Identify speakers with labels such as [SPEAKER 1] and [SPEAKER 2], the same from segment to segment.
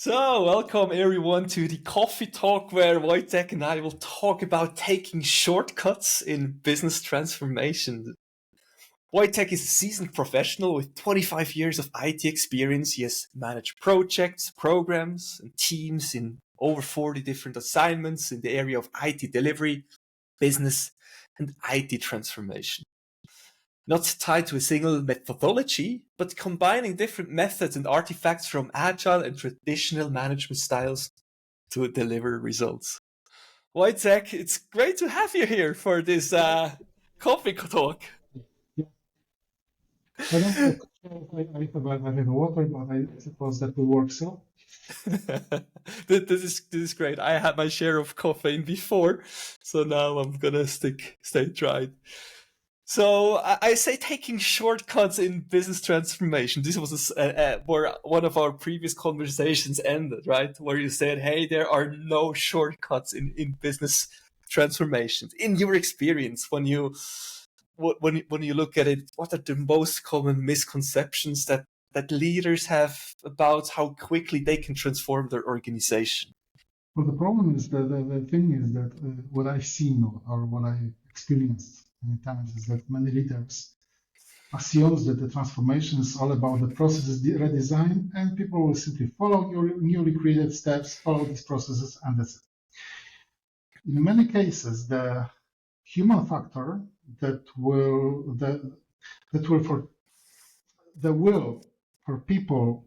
[SPEAKER 1] So, welcome everyone to the coffee talk where Wojciech and I will talk about taking shortcuts in business transformation. Wojciech is a seasoned professional with 25 years of IT experience. He has managed projects, programs, and teams in over 40 different assignments in the area of IT delivery, business, and IT transformation. Not tied to a single methodology, but combining different methods and artifacts from agile and traditional management styles to deliver results. Wojciech, it's great to have you here for this coffee talk.
[SPEAKER 2] Yeah, I don't have I have water, but I suppose that will work so.
[SPEAKER 1] This is great. I had my share of caffeine before, so now I'm gonna stay dry. So I say taking shortcuts in business transformation. This was where one of our previous conversations ended, right? Where you said, "Hey, there are no shortcuts in business transformations." In your experience, when you look at it, what are the most common misconceptions that leaders have about how quickly they can transform their organization?
[SPEAKER 2] Well, the problem is that the thing is that what I've seen or what I experienced many times is that many leaders assumes that the transformation is all about the processes redesign, and people will simply follow your newly created steps, follow these processes, and that's it. In many cases, the human factor that will for the will for people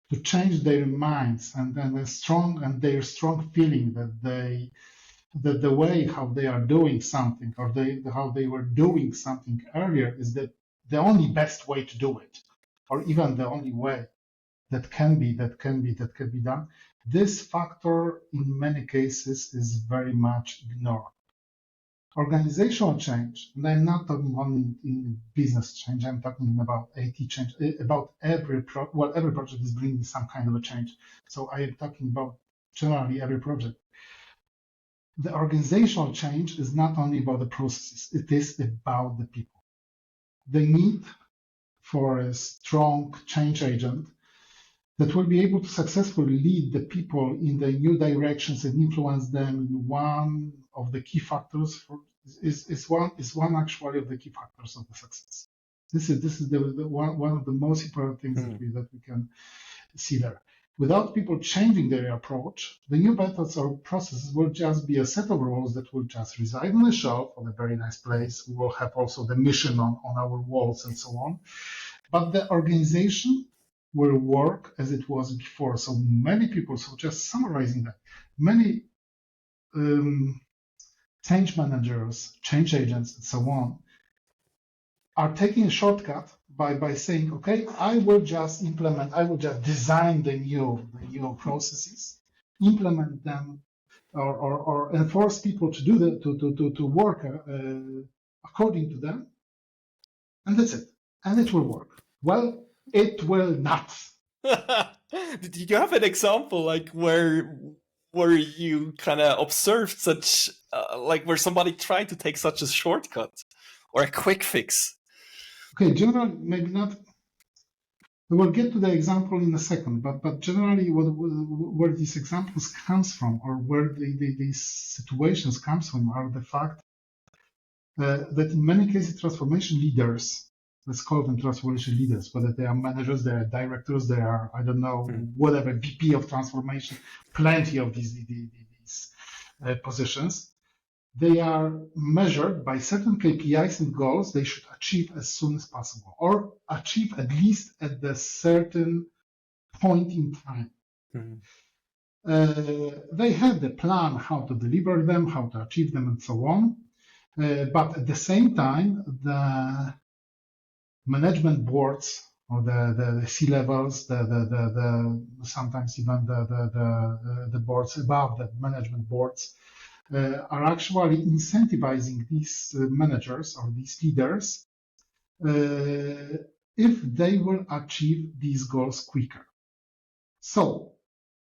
[SPEAKER 2] to change their minds and their strong feeling that the way how they are doing something or how they were doing something earlier is the only best way to do it, or even the only way that can be done. This factor in many cases is very much ignored. Organizational change, and I'm not talking only in business change, I'm talking about IT change, about every project is bringing some kind of a change. So I am talking about generally every project. The organizational change is not only about the processes, it is about the people. The need for a strong change agent that will be able to successfully lead the people in the new directions and influence them in one of the key factors is one actually of the key factors of the success. This is the one of the most important things that we can see there. Without people changing their approach, the new methods or processes will just be a set of rules that will just reside on the shelf on a very nice place. We will have also the mission on our walls and so on. But the organization will work as it was before. So many people, so just summarizing that, many change managers, change agents, and so on, are taking a shortcut by saying, okay, I will just design the new processes, implement them, or enforce people to do to work according to them, and that's it, and it will work. Well, it will not.
[SPEAKER 1] Did you have an example like where you kind of observed such like where somebody tried to take such a shortcut or a quick fix?
[SPEAKER 2] Okay, generally, maybe not. We will get to the example in a second, but generally, where these examples comes from, or where these situations comes from, are the fact that in many cases, transformation leaders, let's call them transformation leaders, whether they are managers, they are directors, they are, I don't know, whatever, VP of transformation, plenty of these positions. They are measured by certain KPIs and goals they should achieve as soon as possible, or achieve at least at the certain point in time. They have the plan how to deliver them, how to achieve them, and so on. But at the same time, the management boards or the C-levels, sometimes even the boards above the management boards, are actually incentivizing these managers or these leaders if they will achieve these goals quicker. So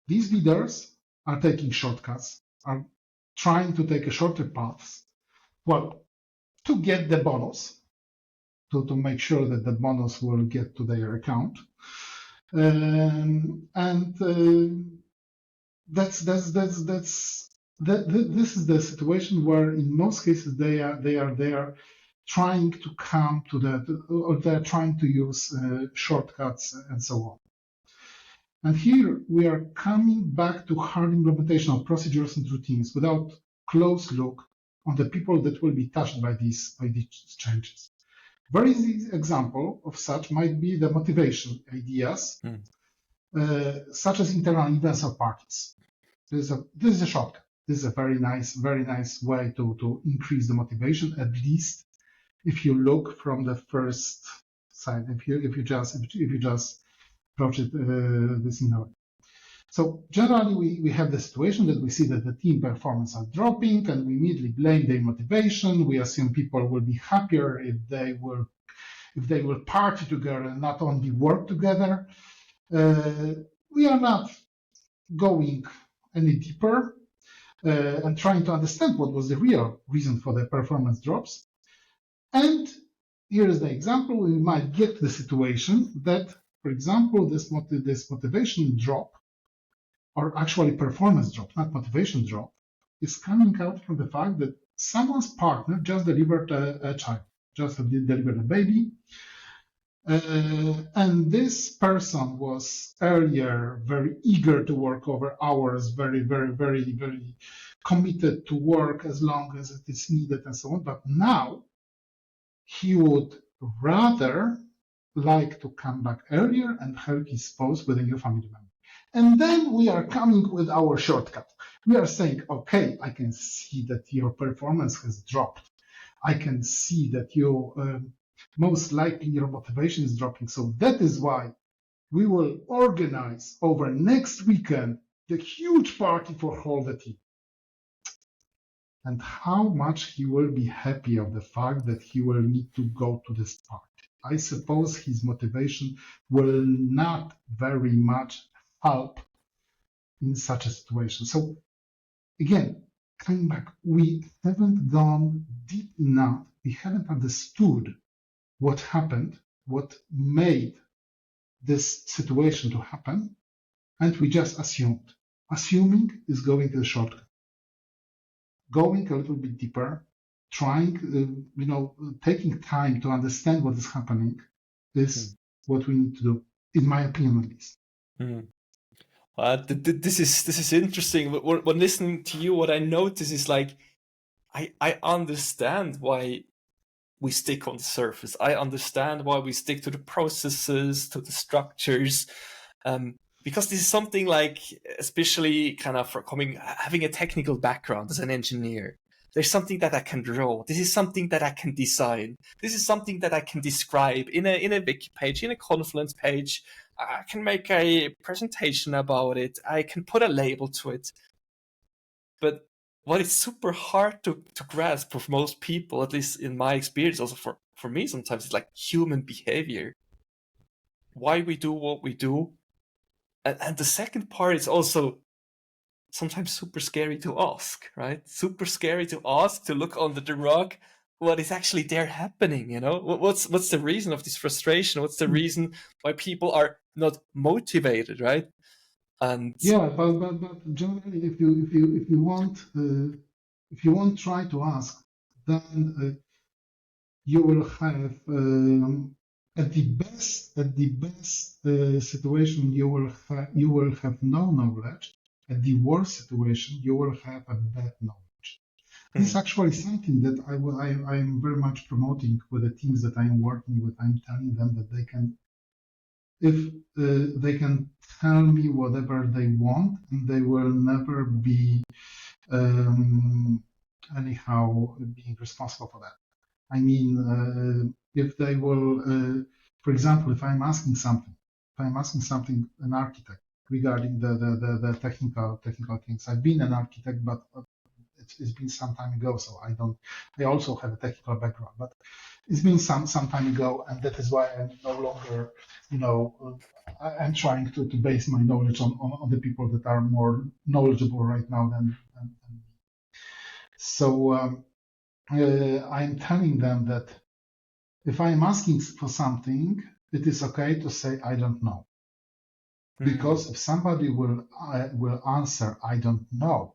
[SPEAKER 2] these leaders are taking shortcuts, are trying to take a shorter paths, well, to get the bonus, to make sure that the bonus will get to their account. And this is the situation where in most cases they are trying to come to or they're trying to use shortcuts and so on. And here we are coming back to hard implementation of procedures and routines without close look on the people that will be touched by these changes. Very easy example of such might be the motivation ideas, such as internal events or parties. This is a shortcut. This is a very nice way to increase the motivation, at least if you look from the first side, if you just approach it this in a way. So generally, we have the situation that we see that the team performance are dropping, and we immediately blame their motivation. We assume people will be happier if they will party together and not only work together. We are not going any deeper and trying to understand what was the real reason for the performance drops. And here is the example. We might get to the situation that, for example, this motivation drop, or actually performance drop, not motivation drop, is coming out from the fact that someone's partner just delivered a child, just delivered a baby. And this person was earlier very eager to work over hours, very committed to work as long as it is needed and so on. But now he would rather like to come back earlier and help his spouse with a new family member. And then we are coming with our shortcut. We are saying, okay, I can see that your performance has dropped. I can see that you most likely your motivation is dropping. So that is why we will organize over next weekend the huge party for all the team. And how much he will be happy of the fact that he will need to go to this party. I suppose his motivation will not very much help in such a situation. So again, coming back, we haven't gone deep enough. We haven't understood what happened, what made this situation to happen, and we just assumed. Assuming is going to the shortcut. Going a little bit deeper, trying, taking time to understand what is happening is what we need to do, in my opinion, at least.
[SPEAKER 1] This is interesting. When listening to you, what I notice is like, I understand why we stick on the surface. I understand why we stick to the processes, to the structures, because this is something like, especially kind of having a technical background as an engineer. There's something that I can draw. This is something that I can design. This is something that I can describe in a wiki page, in a Confluence page. I can make a presentation about it. I can put a label to it. But what is super hard to grasp for most people, at least in my experience, also for me sometimes, it's like human behavior. Why we do what we do. And the second part is also sometimes super scary to ask, right? Super scary to ask, to look under the rug, what is actually there happening, What's the reason of this frustration? What's the reason why people are not motivated, right? And
[SPEAKER 2] yeah, but generally, if you want try to ask, then you will have at the best situation you will have no knowledge. At the worst situation, you will have a bad knowledge. This is actually something that I am very much promoting with the teams that I am working with. I'm telling them that they can, if they can tell me whatever they want, and they will never be anyhow being responsible for that. I mean, if they will, for example, if I'm asking something, an architect regarding the technical things. I've been an architect, but it's been some time ago, so I also have a technical background, but it's been some time ago, and that is why I'm no longer, I'm trying to base my knowledge on the people that are more knowledgeable right now than me. So I'm telling them that if I'm asking for something, it is okay to say I don't know. Because if somebody will answer, I don't know,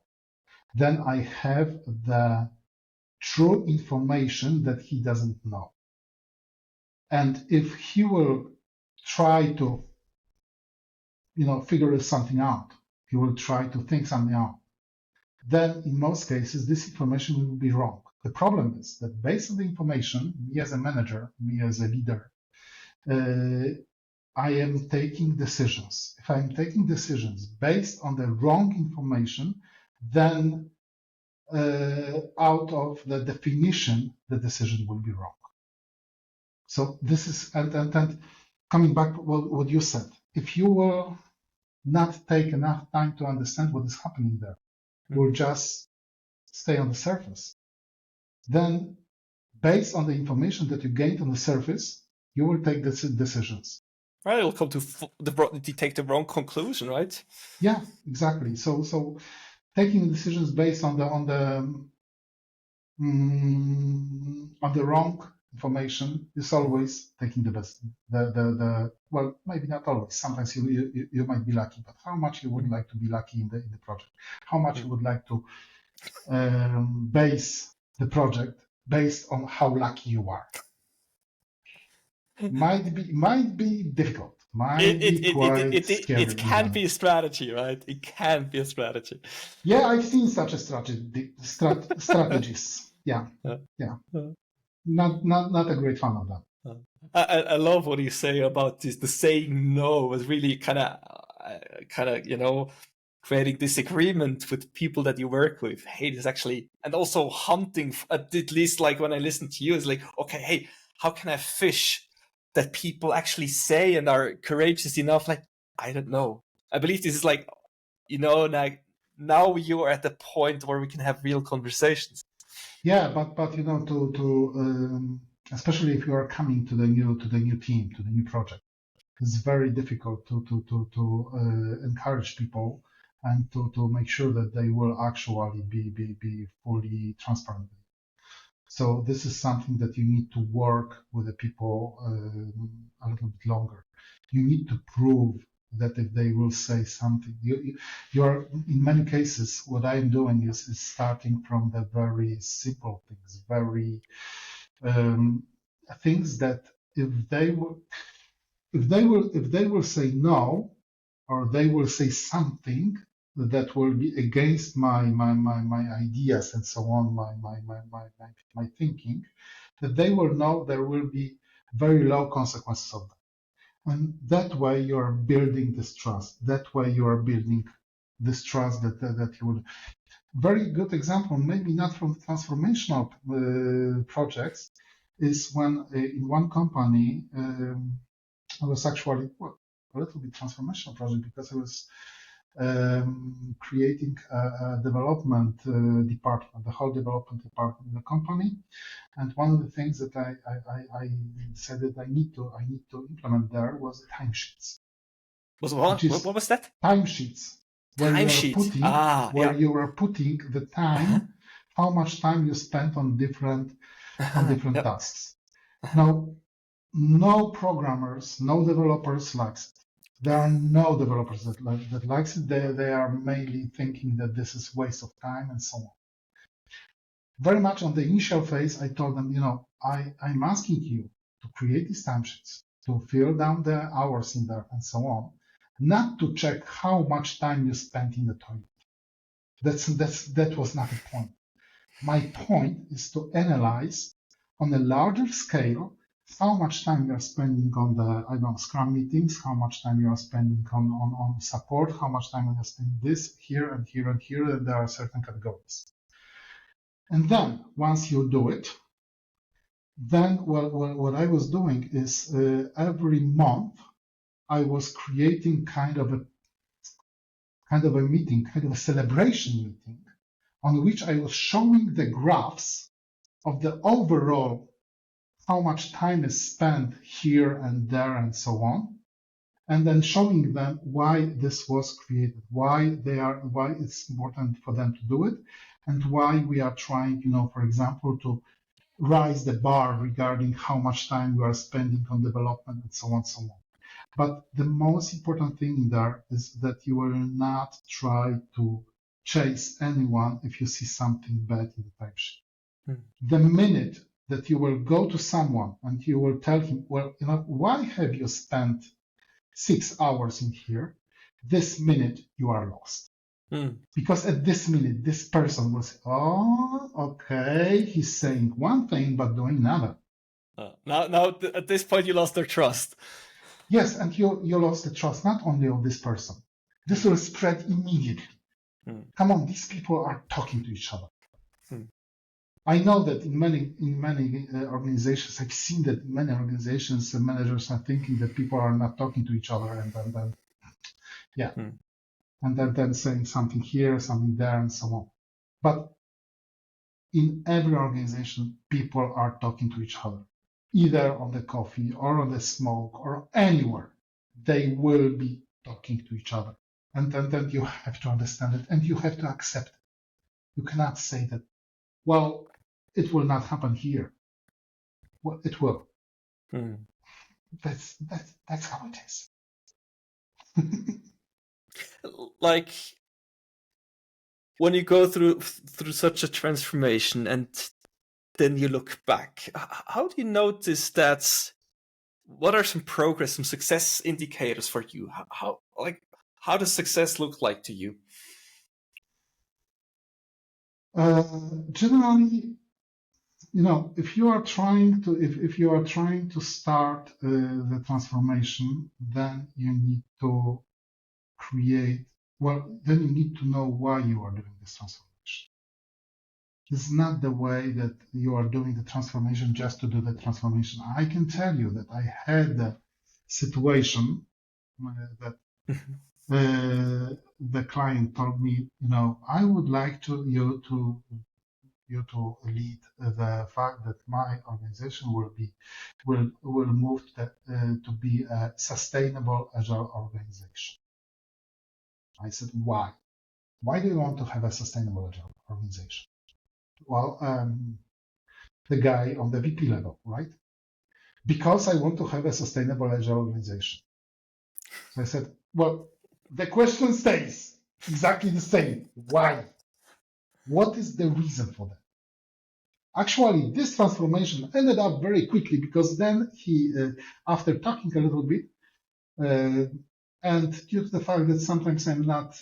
[SPEAKER 2] then I have the true information that he doesn't know. And if he will try to, figure something out, he will try to think something out, then in most cases, this information will be wrong. The problem is that based on the information, me as a manager, me as a leader, I am taking decisions. If I'm taking decisions based on the wrong information, then out of the definition, the decision will be wrong. So this is, and coming back to what you said, if you will not take enough time to understand what is happening there, you will just stay on the surface. Then, based on the information that you gained on the surface, you will take decisions.
[SPEAKER 1] Right, it'll come to take the wrong conclusion, right?
[SPEAKER 2] Yeah, exactly. So taking decisions based on the wrong information is always taking the best. Well, maybe not always. Sometimes you might be lucky, but how much you would like to be lucky in the project? How much you would like to base the project based on how lucky you are? Might be difficult. Might be quite scary.
[SPEAKER 1] It can be a strategy, right? It can be a strategy.
[SPEAKER 2] Yeah, I've seen such a strategies. Yeah. Not a great fan of that.
[SPEAKER 1] I love what you say about this. The saying no was really kind of creating disagreement with people that you work with. Hey, this actually, and also hunting. At least, like when I listen to you, it's like, okay, hey, how can I fish that people actually say and are courageous enough? Like, I don't know. I believe this is like, now you are at the point where we can have real conversations.
[SPEAKER 2] Yeah, but to especially if you are coming to the new team, to the new project, it's very difficult to encourage people and to make sure that they will actually be fully transparent. So this is something that you need to work with the people a little bit longer. You need to prove that if they will say something, you are, in many cases, what I am doing is starting from the very simple things, very things that if they will say no, or they will say something that will be against my ideas and so on, my thinking, that they will know there will be very low consequences of that. And that way you are building this trust. That way you are building this trust that you will. Very good example, maybe not from transformational projects, is when in one company, I was actually a little bit transformational project because I was creating a development department, the whole development department in the company. And one of the things that I said that I need to implement there was timesheets.
[SPEAKER 1] What was that?
[SPEAKER 2] Timesheets. Where you were putting the time, how much time you spent on different tasks. Now, no programmers, no developers likes it. There are no developers that likes it. They are mainly thinking that this is waste of time and so on. Very much on the initial phase, I told them, I'm asking you to create these timesheets, to fill down the hours in there and so on, not to check how much time you spent in the toilet. That was not the point. My point is to analyze on a larger scale how much time you are spending on the Scrum meetings, how much time you are spending on support, how much time you are spending this here and here and here, and there are certain categories. And then once you do it, then what I was doing is every month I was creating kind of a meeting, kind of a celebration meeting, on which I was showing the graphs of the overall how much time is spent here and there and so on, and then showing them why this was created, why it's important for them to do it, and why we are trying, for example, to raise the bar regarding how much time we are spending on development and so on, so on. But the most important thing in there is that you will not try to chase anyone if you see something bad in the timesheet. The minute that you will go to someone and you will tell him, well, why have you spent 6 hours in here? This minute you are lost. Because at this minute, this person will say, oh, okay, he's saying one thing, but doing another.
[SPEAKER 1] Now, at this point, you lost their trust.
[SPEAKER 2] Yes, and you lost the trust not only of this person. This will spread immediately. Come on, these people are talking to each other. I know that in many organizations, I've seen that in many organizations, the managers are thinking that people are not talking to each other, and then saying something here, something there, and so on. But in every organization, people are talking to each other, either on the coffee or on the smoke or anywhere. They will be talking to each other, and then you have to understand it, and you have to accept it. You cannot say that, well, it will not happen here. Well, it will. That's how it is.
[SPEAKER 1] Like when you go through such a transformation and then you look back, how do you notice that? What are some progress, some success indicators for you? How does success look like to you?
[SPEAKER 2] Generally, if you are trying to start the transformation, then you need to then you need to know why you are doing this transformation. It's not the way that you are doing the transformation just to do the transformation. I can tell you that I had the situation that the client told me, I would like you to lead the fact that my organization will move to be a sustainable agile organization. I said, why? Why do you want to have a sustainable agile organization? Well, the guy on the VP level, right? Because I want to have a sustainable agile organization. So I said, well, the question stays exactly the same. Why? What is the reason for that? Actually, this transformation ended up very quickly because then he, after talking a little bit, and due to the fact that sometimes I'm not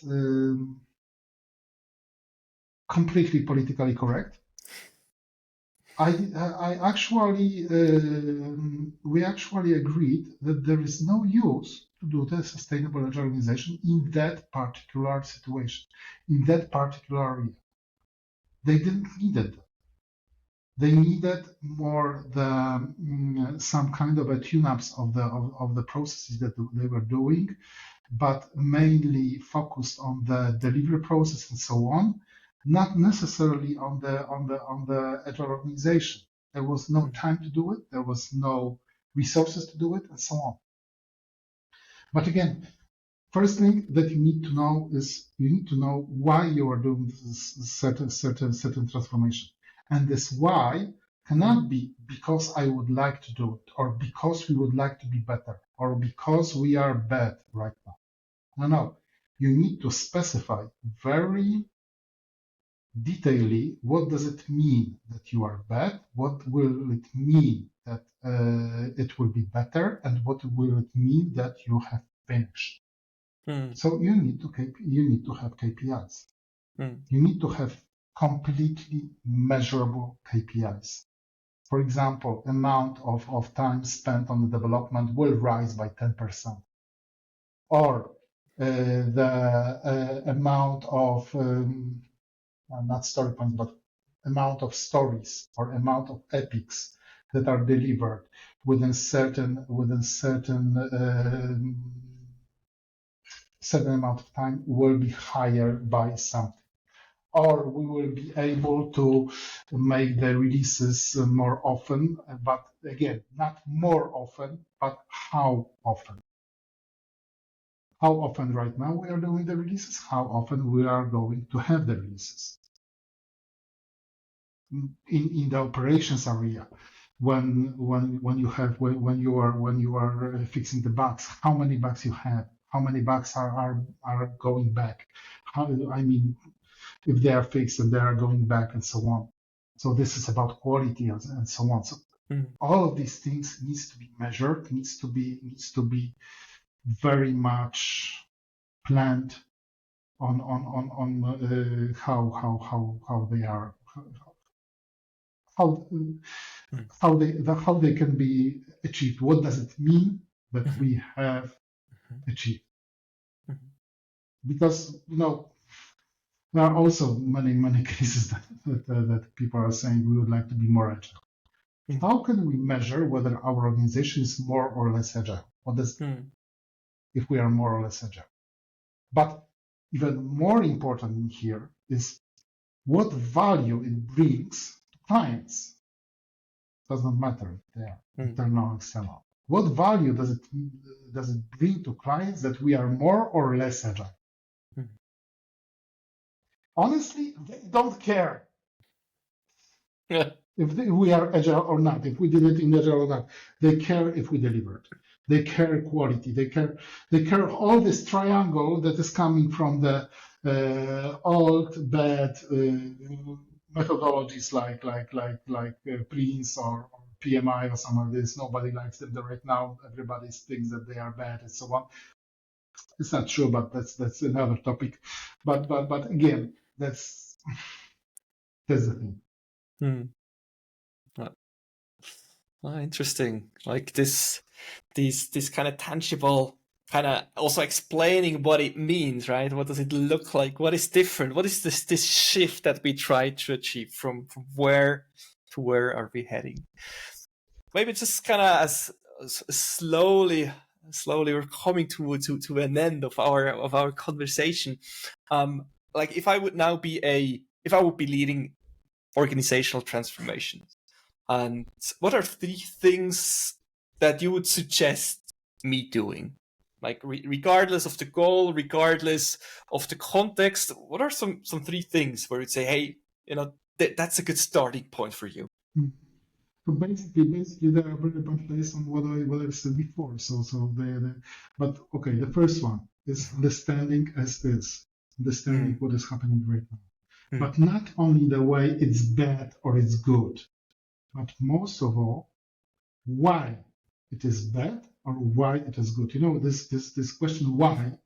[SPEAKER 2] completely politically correct, we actually agreed that there is no use to do the sustainable agile organization in that particular situation, in that particular area. They didn't need it. They needed more some kind of a tune-ups of the processes that they were doing, but mainly focused on the delivery process and so on, not necessarily on the agile organization. There was no time to do it. There was no resources to do it, and so on. But again, first thing that you need to know is you need to know why you are doing this certain transformation. And this why cannot be because I would like to do it, or because we would like to be better, or because we are bad right now. No. You need to specify very detailedly what does it mean that you are bad, what will it mean that it will be better, and what will it mean that you have finished. So you need to have KPIs. You need to have completely measurable KPIs. For example, amount of time spent on the development will rise by 10%. Or the amount of, not story points, but amount of stories or amount of epics that are delivered within certain amount of time will be higher by something. Or we will be able to make the releases more often, but again, not more often, but how often. How often right now we are doing the releases, how often we are going to have the releases. In the operations area, when you have when you are fixing the bugs, how many bugs you have, how many bugs are going back, how, I mean, if they are fixed and they are going back and so on. So this is about quality and so on. So all of these things needs to be measured, needs to be very much planned on how they are how how they can be achieved. What does it mean that we have achieved? Because there are also many cases that people are saying we would like to be more agile. How can we measure whether our organization is more or less agile? What does if we are more or less agile? But even more important here is what value it brings to clients. Does not matter if they are internal or external. What value does it bring to clients that we are more or less agile? Honestly, they don't care if we are agile or not, if we did it in agile or not. They care if we delivered. They care quality. They care all this triangle that is coming from the old bad methodologies like Prince or PMI or some of this. Nobody likes them right now. Everybody thinks that they are bad and so on. It's not true, but that's another topic. But again, that's the thing.
[SPEAKER 1] Interesting. Like this kind of tangible, kind of also explaining what it means, right? What does it look like? What is different? What is this shift that we try to achieve from where to where are we heading? Maybe just kind of as slowly we're coming to an end of our conversation. Like if I would be leading organizational transformation, and what are 3 things that you would suggest me doing? Like regardless of the goal, regardless of the context, what are some 3 things where you'd say, hey, that's a good starting point for you?
[SPEAKER 2] So basically, they are very much based on what I said before. But okay, the first one is understanding understanding what is happening right now. But not only the way it's bad or it's good, but most of all, why it is bad or why it is good. This question why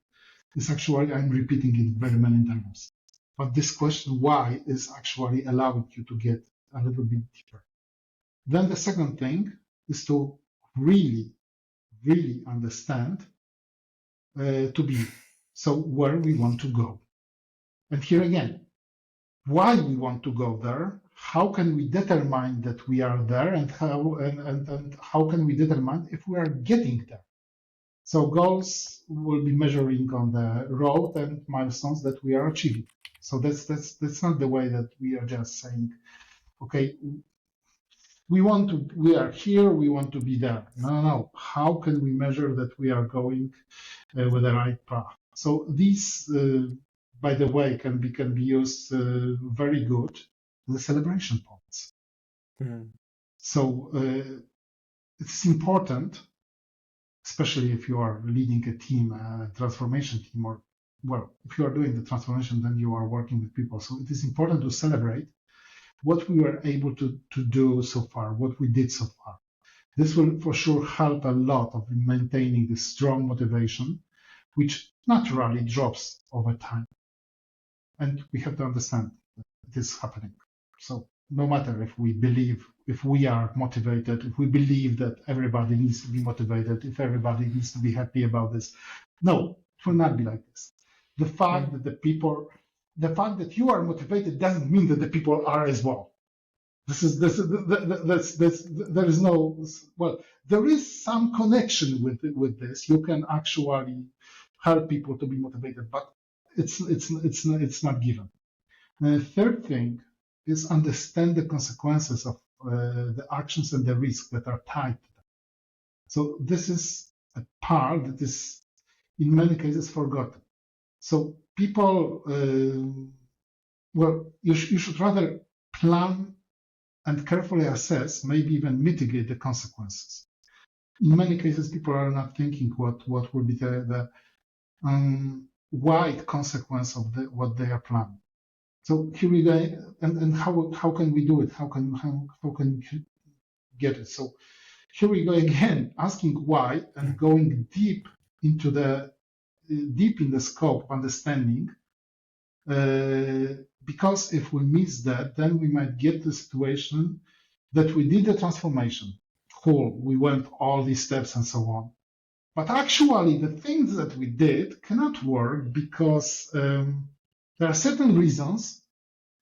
[SPEAKER 2] is actually, I'm repeating it very many times. But this question why is actually allowing you to get a little bit deeper. Then the second thing is to really understand where we want to go. And here again, why we want to go there, how can we determine that we are there, and how can we determine if we are getting there? So goals will be measuring on the road and milestones that we are achieving. So that's not the way that we are just saying, okay, we are here, we want to be there. No. How can we measure that we are going with the right path? So these, by the way, can be used very good the celebration points. So it's important, especially if you are leading a team, a transformation team, or if you are doing the transformation, then you are working with people. So it is important to celebrate what we were able to do so far, what we did so far. This will for sure help a lot of maintaining this strong motivation, which naturally drops over time. And we have to understand that it is happening. So no matter if we are motivated, if we believe that everybody needs to be motivated, if everybody needs to be happy about this, no, it will not be like this. The fact that you are motivated doesn't mean that the people are as well. There is some connection with this. You can actually help people to be motivated, but it's not given. And the third thing is understand the consequences of the actions and the risks that are tied to them. So this is a part that is in many cases forgotten. So people, you should rather plan and carefully assess, maybe even mitigate the consequences. In many cases, people are not thinking what will be the wide consequence of what they are planning. So here we go, and how can we do it? How can we get it? So here we go again, asking why and going deep in the scope of understanding. Because if we miss that, then we might get the situation that we did the transformation. Cool, we went all these steps and so on. But actually, the things that we did cannot work because there are certain reasons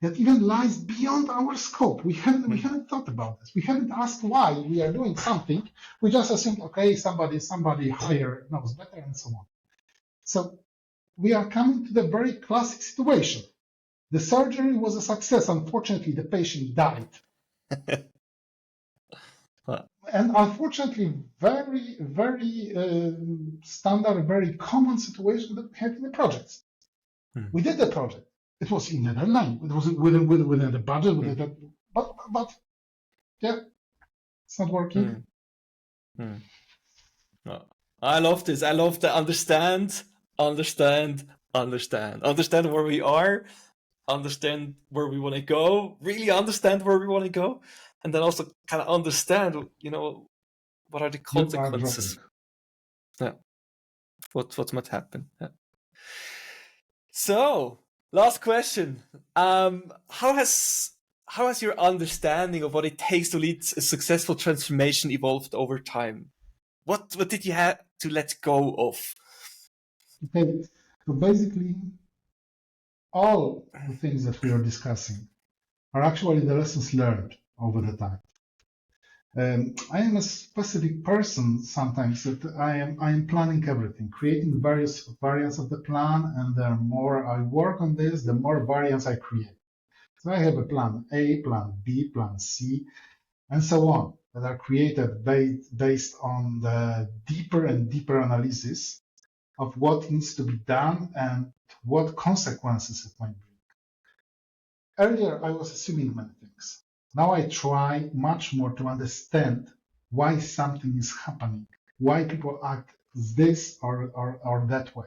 [SPEAKER 2] that even lies beyond our scope. We haven't thought about this. We haven't asked why we are doing something. We just assumed, okay, somebody higher knows better and so on. So we are coming to the very classic situation. The surgery was a success. Unfortunately, the patient died. And unfortunately, very, very standard, very common situation that we have in the projects. We did the project. It was in the deadline. It was within the budget. But yeah, it's not working.
[SPEAKER 1] No. I love this. I love the understand where we are, understand where we want to go, really understand where we want to go, and then also kind of understand, what are the consequences. Yeah. What might happen. Yeah. So, last question. How has your understanding of what it takes to lead a successful transformation evolved over time? What did you have to let go of?
[SPEAKER 2] Okay, so basically, all the things that we are discussing are actually the lessons learned over the time. I am a specific person sometimes that I am planning everything, creating various variants of the plan, and the more I work on this, the more variants I create. So I have a plan A, plan B, plan C, and so on, that are created based on the deeper and deeper analysis of what needs to be done and what consequences it might bring. Earlier, I was assuming many things. Now I try much more to understand why something is happening, why people act this or that way.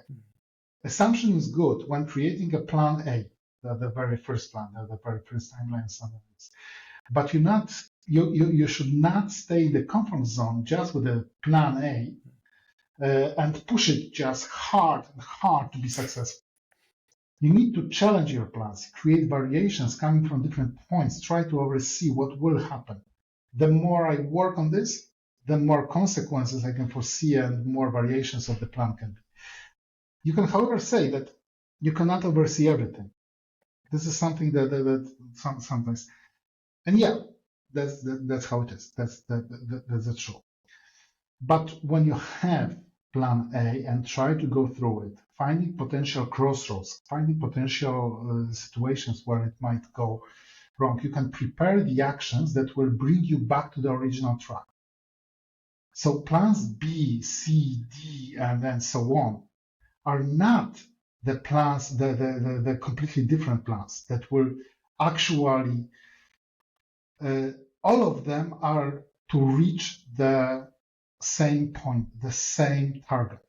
[SPEAKER 2] Assumption is good when creating a plan A, the very first plan, the very first timeline, but you should not stay in the comfort zone just with a plan A and push it just hard and hard to be successful. You need to challenge your plans, create variations coming from different points, try to oversee what will happen. The more I work on this, the more consequences I can foresee and more variations of the plan can be. You can, however, say that you cannot oversee everything. This is something that sometimes, and yeah, that's how it is. That's true. But when you have plan A and try to go through it, finding potential crossroads, finding potential situations where it might go wrong, you can prepare the actions that will bring you back to the original track. So plans B, C, D, and then so on are not the plans, the completely different plans that will actually, all of them are to reach the same point, the same target.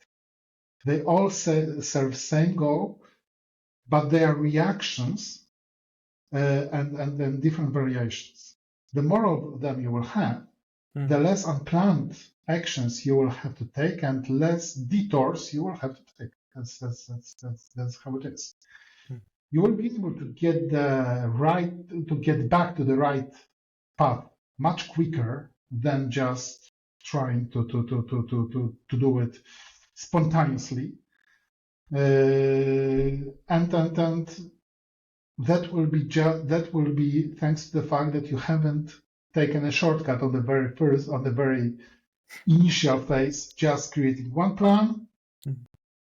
[SPEAKER 2] They all serve same goal, but they are reactions and then different variations. The more of them you will have, the less unplanned actions you will have to take and less detours you will have to take. That's how it is. You will be able to get back to the right path much quicker than just trying to do it spontaneously, and that will be thanks to the fact that you haven't taken a shortcut on the very initial phase, just creating one plan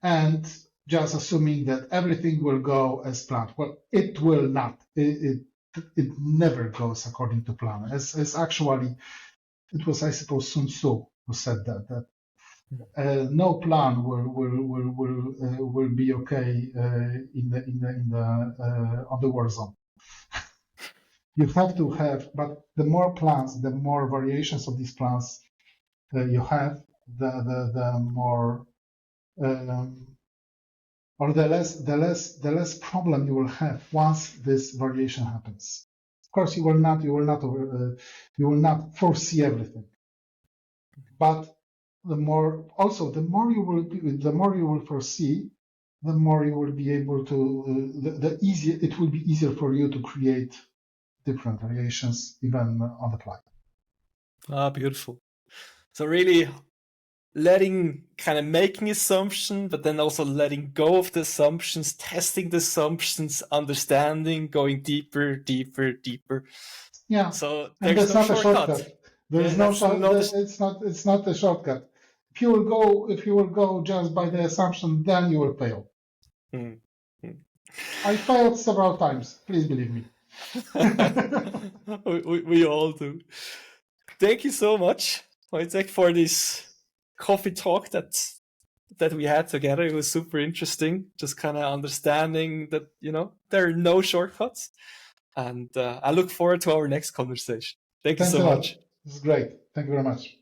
[SPEAKER 2] and just assuming that everything will go as planned. Well, it will not. It never goes according to plan. As actually, it was, I suppose, Sun Tzu who said that no plan will be okay on the war zone. You have to have, but the more plans, the more variations of these plans you have, the more or the less problem you will have once this variation happens. Of course, you will not foresee everything, but the more you will foresee, the more you will be able to it will be easier for you to create different variations even on the fly.
[SPEAKER 1] Beautiful. So really making assumption, but then also letting go of the assumptions, testing the assumptions, understanding, going deeper.
[SPEAKER 2] Yeah,
[SPEAKER 1] So
[SPEAKER 2] and
[SPEAKER 1] there's
[SPEAKER 2] that's
[SPEAKER 1] no
[SPEAKER 2] not a
[SPEAKER 1] shortcut.
[SPEAKER 2] shortcut. There
[SPEAKER 1] Yeah,
[SPEAKER 2] is no
[SPEAKER 1] that's
[SPEAKER 2] short.
[SPEAKER 1] not
[SPEAKER 2] It's not a shortcut. If you will go just by the assumption, then you will fail.
[SPEAKER 1] Mm.
[SPEAKER 2] I failed several times. Please believe me.
[SPEAKER 1] we all do. Thank you so much, Wojciech, for this coffee talk that we had together. It was super interesting, just kind of understanding that, there are no shortcuts. And I look forward to our next conversation. Thank you
[SPEAKER 2] Thanks
[SPEAKER 1] so
[SPEAKER 2] a lot.
[SPEAKER 1] much.
[SPEAKER 2] This is great. Thank you very much.